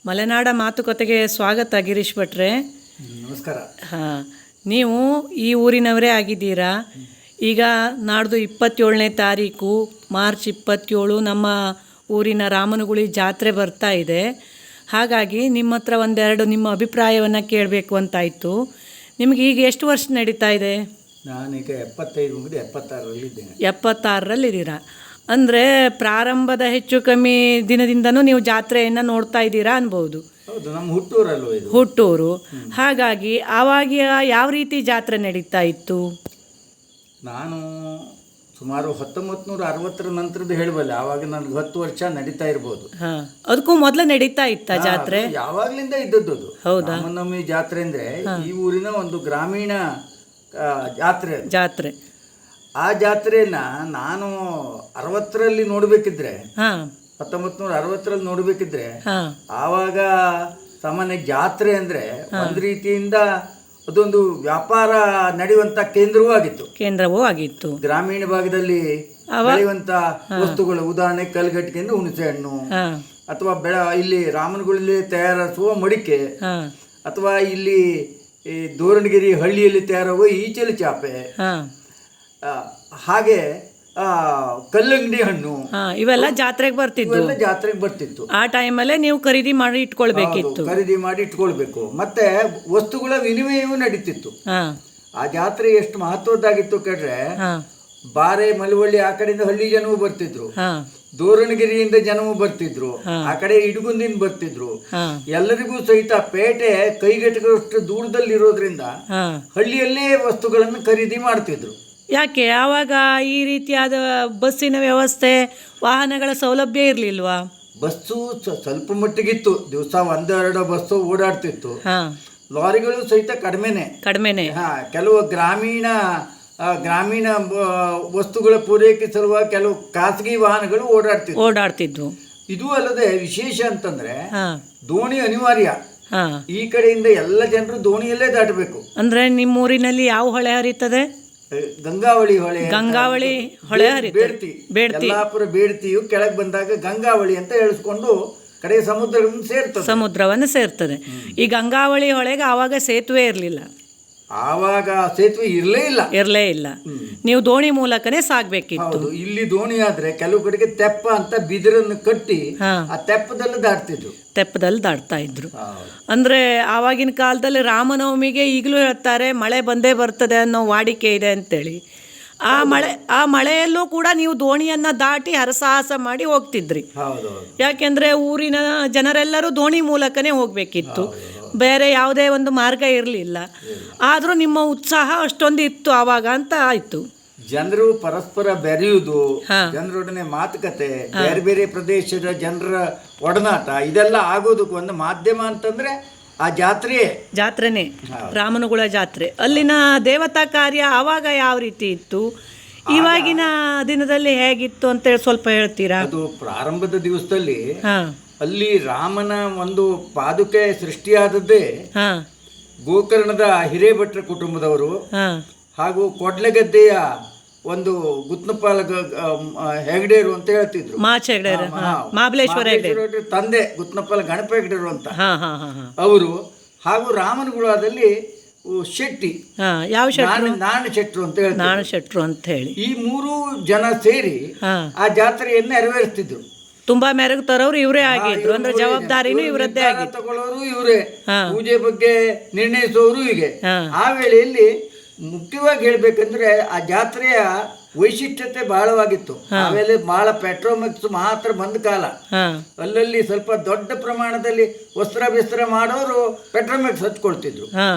ಮಲೆನಾಡ ಮಾತುಕತೆಗೆ ಸ್ವಾಗತ ಗಿರೀಶ್ ಭಟ್ರೆ. ನಮಸ್ಕಾರ. ಹಾಂ, ನೀವು ಈ ಊರಿನವರೇ ಆಗಿದ್ದೀರಾ. ಈಗ ನಾಡ್ದು 27ನೇ ತಾರೀಕು ಮಾರ್ಚ್ 27 ನಮ್ಮ ಊರಿನ ರಾಮನಗುಳಿ ಜಾತ್ರೆ ಬರ್ತಾ ಇದೆ. ಹಾಗಾಗಿ ನಿಮ್ಮ ಹತ್ರ ಒಂದೆರಡು ನಿಮ್ಮ ಅಭಿಪ್ರಾಯವನ್ನು ಕೇಳಬೇಕು ಅಂತಾಯಿತು. ನಿಮಗೆ ಈಗ ಎಷ್ಟು ವರ್ಷ ನಡೀತಾ ಇದೆ? ನಾನೀಗ 75 ಮುಗಿದು 76ರಲ್ಲಿದ್ದೇನೆ. 76ರಲ್ಲಿದ್ದೀರಾ ಅಂದರೆ ಪ್ರಾರಂಭದ ಹೆಚ್ಚು ಕಮ್ಮಿ ದಿನದಿಂದನೂ ನೀವು ಜಾತ್ರೆಯನ್ನು ನೋಡ್ತಾ ಇದ್ದೀರಾ ಅನ್ಬೋದು. ಹೌದು, ನಮ್ಮ ಹುಟ್ಟೂರಲ್ಲೂ ಇದು. ಹುಟ್ಟೂರು. ಹಾಗಾಗಿ ಆವಾಗ ಯಾವ ರೀತಿ ಜಾತ್ರೆ ನಡೀತಾ ಇತ್ತು? ನಾನು ಸುಮಾರು 1960ರ ನಂತರದ್ದು ಹೇಳಬಲ್ಲೆ. ಆವಾಗ ನನಗೆ 10 ವರ್ಷ ನಡೀತಾ ಇರ್ಬೋದು. ಹಾಂ, ಅದಕ್ಕೂ ಮೊದಲು ನಡೀತಾ ಇತ್ತ ಜಾತ್ರೆ? ಯಾವಾಗಲಿಂದ ಇದ್ದದ್ದು ಅದು. ಹೌದಾ? ರಾಮನವಮಿ ಜಾತ್ರೆ ಅಂದರೆ ಈ ಊರಿನ ಒಂದು ಗ್ರಾಮೀಣ ಜಾತ್ರೆ. ಆ ಜಾತ್ರೆನ ನಾನು 60ರಲ್ಲಿ ನೋಡಬೇಕಿದ್ರೆ, 1960ರಲ್ಲಿ ನೋಡಬೇಕಿದ್ರೆ, ಆವಾಗ ಸಾಮಾನ್ಯ ಜಾತ್ರೆ ಅಂದರೆ ಒಂದು ರೀತಿಯಿಂದ ಅದೊಂದು ವ್ಯಾಪಾರ ನಡೆಯುವಂತ ಕೇಂದ್ರವೂ ಆಗಿತ್ತು. ಗ್ರಾಮೀಣ ಭಾಗದಲ್ಲಿ ಬೆಳೆಯುವಂತ ವಸ್ತುಗಳು, ಉದಾಹರಣೆ ಕಲ್ಗಟ್ಟಿಗೆಂದು ಹುಣಸೆ ಹಣ್ಣು, ಅಥವಾ ಇಲ್ಲಿ ರಾಮನಗುಳಿಯಲ್ಲಿ ತಯಾರಿಸುವ ಮಡಿಕೆ, ಅಥವಾ ಇಲ್ಲಿ ಈ ದೋರಣಗಿರಿ ಹಳ್ಳಿಯಲ್ಲಿ ತಯಾರಾಗುವ ಈಚಲು ಚಾಪೆ, ಹಾಗೆ ಕಲ್ಲಂಗಡಿ ಹಣ್ಣು, ಇವೆಲ್ಲ ಜಾತ್ರೆಗೆ ಬರ್ತಿತ್ತು. ಆ ಟೈಮಲ್ಲೇ ನೀವು ಖರೀದಿ ಮಾಡಿ ಇಟ್ಕೊಳ್ಬೇಕು. ಮತ್ತೆ ವಸ್ತುಗಳ ವಿನಿಮಯವೂ ನಡೀತಿತ್ತು. ಆ ಜಾತ್ರೆ ಎಷ್ಟು ಮಹತ್ವದ್ದಾಗಿತ್ತು ಕೇಳ್ರೆ, ಬಾರೆ ಮಲವಳ್ಳಿ ಆ ಕಡೆಯಿಂದ ಹಳ್ಳಿ ಜನವು ಬರ್ತಿದ್ರು, ದೋರಣಗಿರಿಯಿಂದ ಜನವು ಬರ್ತಿದ್ರು, ಆ ಕಡೆ ಇಡಗುಂದಿಂದ ಬರ್ತಿದ್ರು. ಎಲ್ಲರಿಗೂ ಸಹಿತ ಪೇಟೆ ಕೈಗೆಟಕುವಷ್ಟು ದೂರದಲ್ಲಿರೋದ್ರಿಂದ ಹಳ್ಳಿಯಲ್ಲೇ ವಸ್ತುಗಳನ್ನು ಖರೀದಿ ಮಾಡ್ತಿದ್ರು. ಯಾಕೆ ಆವಾಗ ಈ ರೀತಿಯಾದ ಬಸ್ಸಿನ ವ್ಯವಸ್ಥೆ, ವಾಹನಗಳ ಸೌಲಭ್ಯ ಇರಲಿಲ್ವಾ? ಬಸ್ಸು ಸ್ವಲ್ಪ ಮಟ್ಟಿಗಿತ್ತು. ದಿವಸ 1-2 ಬಸ್ಸು ಓಡಾಡ್ತಿತ್ತು. ಲಾರಿಗಳು ಸಹಿತ ಕಡಿಮೆನೆ. ಕೆಲವು ಗ್ರಾಮೀಣ ವಸ್ತುಗಳ ಪೂರೈಕೆ ಸಲುವಾಗಿ ಕೆಲವು ಖಾಸಗಿ ವಾಹನಗಳು ಓಡಾಡ್ತಿದ್ವು. ಇದು ಅಲ್ಲದೆ ವಿಶೇಷ ಅಂತಂದ್ರೆ ದೋಣಿ ಅನಿವಾರ್ಯ. ಈ ಕಡೆಯಿಂದ ಎಲ್ಲ ಜನರು ದೋಣಿಯಲ್ಲೇ ದಾಟಬೇಕು. ಅಂದ್ರೆ ನಿಮ್ಮೂರಿನಲ್ಲಿ ಯಾವ ಹೊಳೆ ಹರಿತದೆ? ಗಂಗಾವಳಿ ಹೊಳೆ ಬೇಡ್ತಿ. ಯಲ್ಲಾಪುರ ಬೇಡ್ತಿಯು ಕೆಳಗೆ ಬಂದಾಗ ಗಂಗಾವಳಿ ಅಂತ ಹೇಳಿಸ್ಕೊಂಡು ಕಡೆ ಸಮುದ್ರವನ್ನು ಸೇರ್ತದೆ. ಈ ಗಂಗಾವಳಿ ಹೊಳೆಗೆ ಆವಾಗ ಸೇತುವೆ ಇರಲಿಲ್ಲ. ಆವಾಗ ಸೇತುವೆ ಇರಲೇ ಇಲ್ಲ. ನೀವು ದೋಣಿ ಮೂಲಕನೇ ಸಾಗ್ಬೇಕಿತ್ತು. ಇಲ್ಲಿ ದೋಣಿ ಆದ್ರೆ ಕೆಲವು ಕಡೆಗೆ ತೆಪ್ಪ ಅಂತ ಬಿದಿರನ್ನು ಕಟ್ಟಿ ಆ ತೆಪ್ಪದಲ್ಲಿ ದಾಟ್ತಾ ಇದ್ರು. ಅಂದ್ರೆ ಆವಾಗಿನ ಕಾಲದಲ್ಲಿ ರಾಮನವಮಿಗೆ ಈಗಲೂ ಹೇಳ್ತಾರೆ ಮಳೆ ಬಂದೇ ಬರ್ತದೆ ಅನ್ನೋ ವಾಡಿಕೆ ಇದೆ ಅಂತೇಳಿ. ಆ ಮಳೆಯಲ್ಲೂ ಕೂಡ ನೀವು ದೋಣಿಯನ್ನ ದಾಟಿ ಹರಸಾಹಸ ಮಾಡಿ ಹೋಗ್ತಿದ್ರಿ. ಯಾಕೆಂದ್ರೆ ಊರಿನ ಜನರೆಲ್ಲರೂ ದೋಣಿ ಮೂಲಕನೇ ಹೋಗ್ಬೇಕಿತ್ತು, ಬೇರೆ ಯಾವುದೇ ಒಂದು ಮಾರ್ಗ ಇರಲಿಲ್ಲ. ಆದರೂ ನಿಮ್ಮ ಉತ್ಸಾಹ ಅಷ್ಟೊಂದು ಇತ್ತು ಆವಾಗ ಅಂತ ಆಯ್ತು. ಜನರು ಪರಸ್ಪರ ಬೆರೆಯುವುದು, ಜನರೊಡನೆ ಮಾತುಕತೆ, ಬೇರೆ ಬೇರೆ ಪ್ರದೇಶದ ಜನರ ಒಡನಾಟ, ಇದೆಲ್ಲ ಆಗೋದಕ್ಕೂ ಒಂದು ಮಾಧ್ಯಮ ಅಂತಂದ್ರೆ ಆ ಜಾತ್ರೆನೇ ರಾಮನಗುಳ ಜಾತ್ರೆ. ಅಲ್ಲಿನ ದೇವತಾ ಕಾರ್ಯ ಆವಾಗ ಯಾವ ರೀತಿ ಇತ್ತು, ಇವಾಗಿನ ದಿನದಲ್ಲಿ ಹೇಗಿತ್ತು ಅಂತೇಳಿ ಸ್ವಲ್ಪ ಹೇಳ್ತೀರಾ? ಅದು ಪ್ರಾರಂಭದ ದಿವಸದಲ್ಲಿ ಅಲ್ಲಿ ರಾಮನ ಒಂದು ಪಾದುಕೆ ಸೃಷ್ಟಿಯಾದದ್ದೇ ಗೋಕರ್ಣದ ಹಿರೇಭಟ್ರ ಕುಟುಂಬದವರು ಹಾಗೂ ಕೊಡ್ಲೆಗದ್ದೆಯ ಒಂದು ಗುತ್ನಪಾಲ ಹೆಗ್ಡೇರು ಅಂತ ಹೇಳ್ತಿದ್ರು. ಮಹಾಬಲೇಶ್ವರ ತಂದೆ ಗುತ್ನಪಾಲ ಗಣಪ ಹೆಗ್ಡೇರು ಅಂತ ಅವರು, ಹಾಗೂ ರಾಮನಗುಳದಲ್ಲಿ ಶೆಟ್ಟಿ, ನಾಣ ಶೆಟ್ರು ಅಂತ ಹೇಳಿ ಈ 3 ಜನ ಸೇರಿ ಆ ಜಾತ್ರೆಯನ್ನು ನೆರವೇರಿಸ್ತಿದ್ರು. ತುಂಬಾ ಮೆರಗು ತರೋರು ಇವರೇ ಆಗಿದ್ರು. ಅಂದ್ರೆ ಜವಾಬ್ದಾರಿನೂ ಇವರದ್ದೇ ಆಗಿತ್ತು. ತಗೊಳ್ಳೋರು ಇವರೇ, ಪೂಜೆ ಬಗ್ಗೆ ನಿರ್ಣಯಿಸೋರು ಹೀಗೆ. ಆ ವೇಳೆಯಲ್ಲಿ ಮುಖ್ಯವಾಗಿ ಹೇಳ್ಬೇಕಂದ್ರೆ ಆ ಜಾತ್ರೆಯ ವೈಶಿಷ್ಟ್ಯತೆ ಬಹಳವಾಗಿತ್ತು. ಆಮೇಲೆ ಬಹಳ ಪೆಟ್ರೋಮೆಕ್ಸ್ ಮಾತ್ರ ಬಂದ ಕಾಲ. ಅಲ್ಲಲ್ಲಿ ಸ್ವಲ್ಪ ದೊಡ್ಡ ಪ್ರಮಾಣದಲ್ಲಿ ವಸ್ತ್ರ ಮಾಡೋರು ಪೆಟ್ರೋಮೆಕ್ಸ್ ಹಚ್ಕೊಳ್ತಿದ್ರು.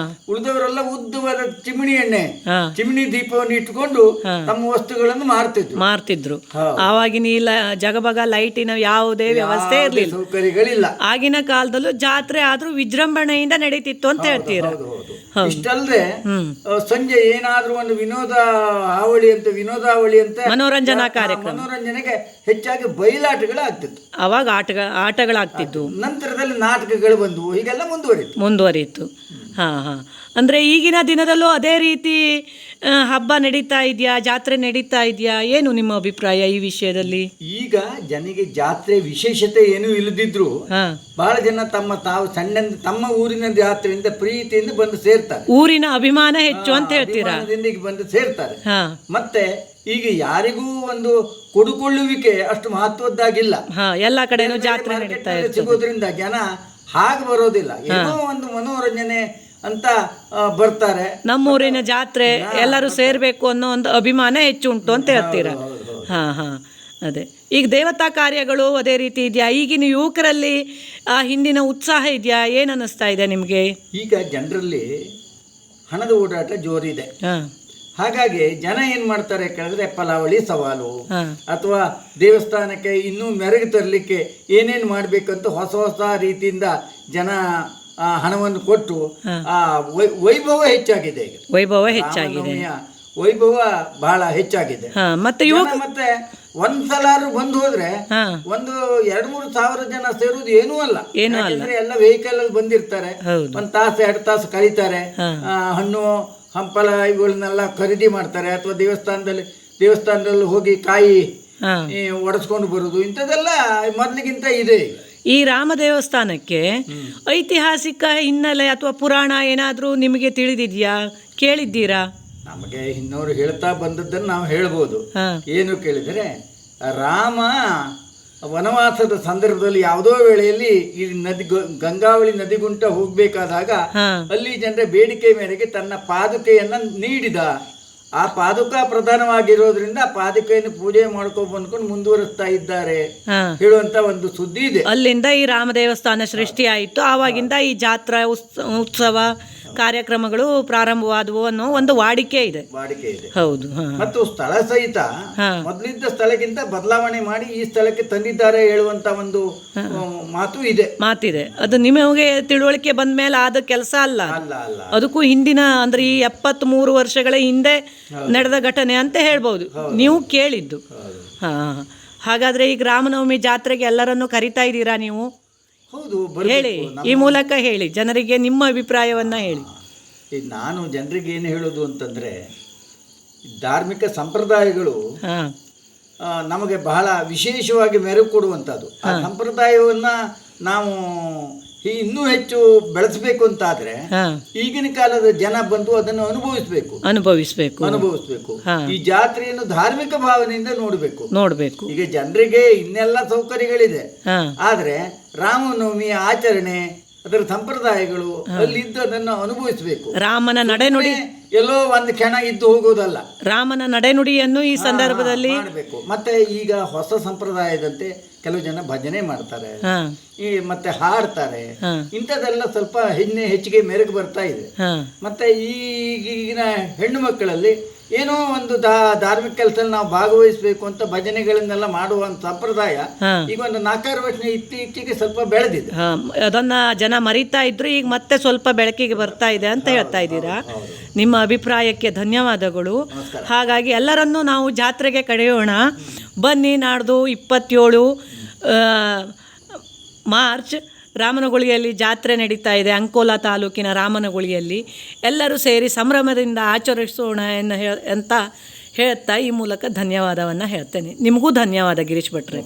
ಉಳಿದವರೆಲ್ಲ ಉದ್ದವಾದ ಚಿಮಣಿ ದೀಪವನ್ನು ಇಟ್ಕೊಂಡು ತಮ್ಮ ವಸ್ತುಗಳನ್ನು ಮಾರ್ತಿದ್ರು. ಆವಾಗಿನ ಜಗಬಗ ಲೈಟಿನ ಯಾವುದೇ ವ್ಯವಸ್ಥೆ ಇರಲಿಲ್ಲ, ಸೌಕರ್ಯಗಳಿಲ್ಲ. ಆಗಿನ ಕಾಲದಲ್ಲೂ ಜಾತ್ರೆ ಆದ್ರೂ ವಿಜೃಂಭಣೆಯಿಂದ ನಡೀತಿತ್ತು ಅಂತ ಹೇಳ್ತೀರಾ? ಇಷ್ಟಲ್ಲದೆ ಸಂಜೆ ಏನಾದ್ರೂ ಒಂದು ವಿನೋದಾವಳಿ ಅಂತ ಮನೋರಂಜನಾ ಕಾರ್ಯಕ್ರಮ, ಮನೋರಂಜನೆಗೆ ಹೆಚ್ಚಾಗಿ ಬಯಲಾಟಗಳು ಆಗ್ತಿತ್ತು. ಅವಾಗ ಆಟಗಳಾಗ್ತಿತ್ತು. ನಂತರದಲ್ಲಿ ನಾಟಕಗಳು ಬಂದವು. ಹೀಗೆಲ್ಲ ಮುಂದುವರಿಯಿತು. ಅಂದರೆ ಈಗಿನ ದಿನದಲ್ಲೂ ಅದೇ ರೀತಿ ಹಬ್ಬ ನಡೀತಾ ಇದೆಯಾ, ಜಾತ್ರೆ ನಡೀತಾ ಇದೆಯಾ? ಏನು ನಿಮ್ಮ ಅಭಿಪ್ರಾಯ ಈ ವಿಷಯದಲ್ಲಿ? ಈಗ ಜನಿಗೆ ಜಾತ್ರೆ ವಿಶೇಷತೆ ಏನೂ ಇಲ್ಲದಿದ್ರು ಹಾ ಬಹಳ ಜನ ತಾವು ತಮ್ಮ ಊರಿನ ಜಾತ್ರೆಯಿಂದ ಪ್ರೀತಿಯಿಂದ ಬಂದು ಸೇರ್ತಾರೆ. ಊರಿನ ಅಭಿಮಾನ ಹೆಚ್ಚು ಅಂತ ಹೇಳ್ತೀರಾ? ಅಭಿಮಾನದಿಂದ ಈಗ ಬಂದು ಸೇರ್ತಾರೆ. ಹಾ ಮತ್ತೆ ಈಗ ಯಾರಿಗೂ ಒಂದು ಕೊಡುಕೊಳ್ಳುವಿಕೆ ಅಷ್ಟು ಮಹತ್ವದ್ದಾಗಿಲ್ಲ. ಹಾ ಎಲ್ಲ ಕಡೆನೂ ಜಾತ್ರೆ ನಡೀತಾ ಇರ್ತದೆ. ಸಿಗೋದ್ರಿಂದ ಜನ ಹಾಗೆ ಬರೋದಿಲ್ಲ, ಏನೋ ಒಂದು ಮನೋರಂಜನೆ ಅಂತ ಬರ್ತಾರೆ. ನಮ್ಮೂರಿನ ಜಾತ್ರೆ ಎಲ್ಲರೂ ಸೇರ್ಬೇಕು ಅನ್ನೋ ಒಂದು ಅಭಿಮಾನ ಹೆಚ್ಚು ಉಂಟು ಅಂತ ಹೇಳ್ತೀರಾ? ಹಾ ಹಾ ಅದೇ. ಈಗ ದೇವತಾ ಕಾರ್ಯಗಳು ಅದೇ ರೀತಿ ಇದೆಯಾ? ಈಗಿನ ಯುವಕರಲ್ಲಿ ಆ ಹಿಂದಿನ ಉತ್ಸಾಹ ಇದೆಯಾ? ಏನು ಅನ್ನಿಸ್ತಾ ಇದೆ ನಿಮಗೆ? ಈಗ ಜನರಲ್ಲಿ ಹಣದ ಓಡಾಟ ಜೋರಿದೆ. ಹಾ ಹಾಗಾಗಿ ಜನ ಏನ್ ಮಾಡ್ತಾರೆ ಕೇಳಿದ್ರೆ ಪಲಾವಳಿ ಸವಾಲು ಹಾ ಅಥವಾ ದೇವಸ್ಥಾನಕ್ಕೆ ಇನ್ನೂ ಮೆರುಗು ತರಲಿಕ್ಕೆ ಏನೇನು ಮಾಡಬೇಕಂತ ಹೊಸ ಹೊಸ ರೀತಿಯಿಂದ ಜನ ಹಣವನ್ನು ಕೊಟ್ಟು ಆ ವೈಭವ ಹೆಚ್ಚಾಗಿದೆ. ಈಗ ವೈಭವ ಹೆಚ್ಚಾಗಿದೆ, ರಾಮನವಮಿಯ ವೈಭವ ಬಹಳ ಹೆಚ್ಚಾಗಿದೆ. ಮತ್ತೆ ಮತ್ತೆ ಒಂದ್ಸಲಾರು ಬಂದು ಹೋದ್ರೆ ಹಾ ಒಂದು 2-3 ಸಾವಿರ ಜನ ಸೇರುವುದು ಏನೂ ಅಲ್ಲ. ಏನೂ ಅಲ್ಲ. ಯಾಕಂದ್ರೆ ಎಲ್ಲ ವೆಹಿಕಲ್ ಅಲ್ಲಿ ಬಂದಿರ್ತಾರೆ, ಹೌದು. 1 ತಾಸು 2 ತಾಸು ಕಳೀತಾರೆ. ಹಣ್ಣು ಹಂಪಲ ಇವುಗಳನ್ನೆಲ್ಲ ಖರೀದಿ ಮಾಡ್ತಾರೆ, ಅಥವಾ ದೇವಸ್ಥಾನದಲ್ಲಿ ಹೋಗಿ ಕಾಯಿ ಹಾ ಒಡೆಸ್ಕೊಂಡು ಬರುದು, ಇಂಥದ್ದೆಲ್ಲ ಮೊದಲಿಗಿಂತ ಇದೆ. ಈ ರಾಮ ದೇವಸ್ಥಾನಕ್ಕೆ ಐತಿಹಾಸಿಕ ಹಿನ್ನೆಲೆ ಅಥವಾ ಪುರಾಣ ಏನಾದರೂ ನಿಮಗೆ ತಿಳಿದಿದೆಯಾ? ಕೇಳಿದ್ದೀರಾ? ನಮಗೆ ಇನ್ನೋರು ಹೇಳ್ತಾ ಬಂದದ್ದನ್ನು ನಾವು ಹೇಳ್ಬೋದು. ಏನು ಕೇಳಿದರೆ, ರಾಮ ವನವಾಸದ ಸಂದರ್ಭದಲ್ಲಿ ಯಾವುದೋ ವೇಳೆಯಲ್ಲಿ ಈ ಗಂಗಾವಳಿ ನದಿಗುಂಟ ಹೋಗ್ಬೇಕಾದಾಗ ಅಲ್ಲಿ ಜನರ ಬೇಡಿಕೆ ಮೇರೆಗೆ ತನ್ನ ಪಾದುಕೆಯನ್ನ ನೀಡಿದ. ಆ ಪಾದುಕಾ ಪ್ರಧಾನವಾಗಿರೋದ್ರಿಂದ ಆ ಪಾದುಕೆಯನ್ನು ಪೂಜೆ ಬಂದ್ಕೊಂಡು ಮುಂದುವರಿಸ್ತಾ ಇದ್ದಾರೆ ಹೇಳುವಂತ ಒಂದು ಸುದ್ದಿ ಇದೆ. ಅಲ್ಲಿಂದ ಈ ರಾಮ ದೇವಸ್ಥಾನ ಸೃಷ್ಟಿಯಾಯಿತು. ಆವಾಗಿಂದ ಈ ಜಾತ್ರಾ ಉತ್ಸವ ಕಾರ್ಯಕ್ರಮಗಳು ಪ್ರಾರಂಭವಾದವು ಅನ್ನೋ ಒಂದು ವಾಡಿಕೆ ಇದೆ. ಹೌದು. ಮತ್ತು ಸ್ಥಳ ಸಹಿತ ಮೊದಲಿದ್ದ ಸ್ಥಳಕ್ಕಿಂತ ಬದಲಾವಣೆ ಮಾಡಿ ಈ ಸ್ಥಳಕ್ಕೆ ತಂದಿದ್ದಾರೆ ಹೇಳುವಂತ ಒಂದು ಮಾತಿದೆ. ಅದು ನಿಮಗೆ ತಿಳುವಳಿಕೆ ಬಂದ ಮೇಲೆ ಆದ ಕೆಲಸ ಅಲ್ಲ. ಅದಕ್ಕೂ ಹಿಂದಿನ ಅಂದ್ರೆ ಈ 73 ವರ್ಷಗಳ ಹಿಂದೆ ನಡೆದ ಘಟನೆ ಅಂತ ಹೇಳ್ಬೋದು, ನೀವು ಕೇಳಿದ್ದು. ಹಾಗಾದ್ರೆ ಈಗ ರಾಮನವಮಿ ಜಾತ್ರೆಗೆ ಎಲ್ಲರನ್ನು ಕರಿತಾ ಇದ್ದೀರಾ ನೀವು? ಹೌದು, ಹೇಳಿ, ಈ ಮೂಲಕ ಹೇಳಿ, ಜನರಿಗೆ ನಿಮ್ಮ ಅಭಿಪ್ರಾಯವನ್ನ ಹೇಳಿ. ನಾನು ಜನರಿಗೆ ಏನು ಹೇಳೋದು ಅಂತಂದ್ರೆ, ಧಾರ್ಮಿಕ ಸಂಪ್ರದಾಯಗಳು ನಮಗೆ ಬಹಳ ವಿಶೇಷವಾಗಿ ಮೆರುಗು ಕೊಡುವಂಥದ್ದು. ಆ ಸಂಪ್ರದಾಯವನ್ನ ನಾವು ಇನ್ನೂ ಹೆಚ್ಚು ಬೆಳೆಸಬೇಕು ಅಂತಾದ್ರೆ ಈಗಿನ ಕಾಲದ ಜನ ಬಂದು ಅದನ್ನು ಅನುಭವಿಸಬೇಕು. ಈ ಜಾತ್ರೆಯನ್ನು ಧಾರ್ಮಿಕ ಭಾವನೆಯಿಂದ ನೋಡಬೇಕು. ಈಗ ಜನರಿಗೆ ಇನ್ನೆಲ್ಲ ಸೌಕರ್ಯಗಳಿದೆ, ಆದ್ರೆ ರಾಮನವಮಿಯ ಆಚರಣೆ, ಅದರ ಸಂಪ್ರದಾಯಗಳು ಅಲ್ಲಿದ್ದು ಅದನ್ನು ಅನುಭವಿಸಬೇಕು. ರಾಮನ ನಡೆನುಡಿ ಎಲ್ಲೋ ಒಂದು ಕ್ಷಣ ಇದ್ದು ಹೋಗೋದಲ್ಲ, ರಾಮನ ನಡೆನುಡಿಯನ್ನು ಈ ಸಂದರ್ಭದಲ್ಲಿ ಮಾಡಬೇಕು. ಮತ್ತೆ ಈಗ ಹೊಸ ಸಂಪ್ರದಾಯದಂತೆ ಕೆಲವು ಜನ ಭಜನೆ ಮಾಡ್ತಾರೆ, ಮತ್ತೆ ಹಾಡ್ತಾರೆ. ಇಂಥದ್ದೆಲ್ಲ ಸ್ವಲ್ಪ ಹೆಚ್ಚಿಗೆ ಮೆರುಗು ಬರ್ತಾ ಇದೆ. ಮತ್ತೆ ಈಗಿನ ಹೆಣ್ಣು ಮಕ್ಕಳಲ್ಲಿ ಏನೋ ಒಂದು ಧಾರ್ಮಿಕ ಕೆಲಸದಲ್ಲಿ ನಾವು ಭಾಗವಹಿಸಬೇಕು ಅಂತ ಭಜನೆಗಳನ್ನೆಲ್ಲ ಮಾಡುವ ಸಂಪ್ರದಾಯ ಈಗ ಒಂದು 4-6 ವರ್ಷ ಇತ್ತೀಚೆಗೆ ಸ್ವಲ್ಪ ಬೆಳೆದಿದೆ. ಅದನ್ನ ಜನ ಮರಿತಾ ಇದ್ರು, ಈಗ ಮತ್ತೆ ಸ್ವಲ್ಪ ಬೆಳಕಿಗೆ ಬರ್ತಾ ಇದೆ ಅಂತ ಹೇಳ್ತಾ ಇದ್ದೀರಾ. ನಿಮ್ಮ ಅಭಿಪ್ರಾಯಕ್ಕೆ ಧನ್ಯವಾದಗಳು. ಹಾಗಾಗಿ ಎಲ್ಲರನ್ನೂ ನಾವು ಜಾತ್ರೆಗೆ ಕರೆಯೋಣ. ಬನ್ನಿ, ನಾಡ್ದು 27 ಮಾರ್ಚ್ ರಾಮನಗುಳಿಯಲ್ಲಿ ಜಾತ್ರೆ ನಡೀತಾ ಇದೆ. ಅಂಕೋಲಾ ತಾಲೂಕಿನ ರಾಮನಗುಳಿಯಲ್ಲಿ ಎಲ್ಲರೂ ಸೇರಿ ಸಂಭ್ರಮದಿಂದ ಆಚರಿಸೋಣ ಅಂತ ಹೇಳ್ತಾ ಈ ಮೂಲಕ ಧನ್ಯವಾದವನ್ನು ಹೇಳ್ತೇನೆ. ನಿಮಗೂ ಧನ್ಯವಾದ ಗಿರೀಶ್ ಭಟ್ರೆ.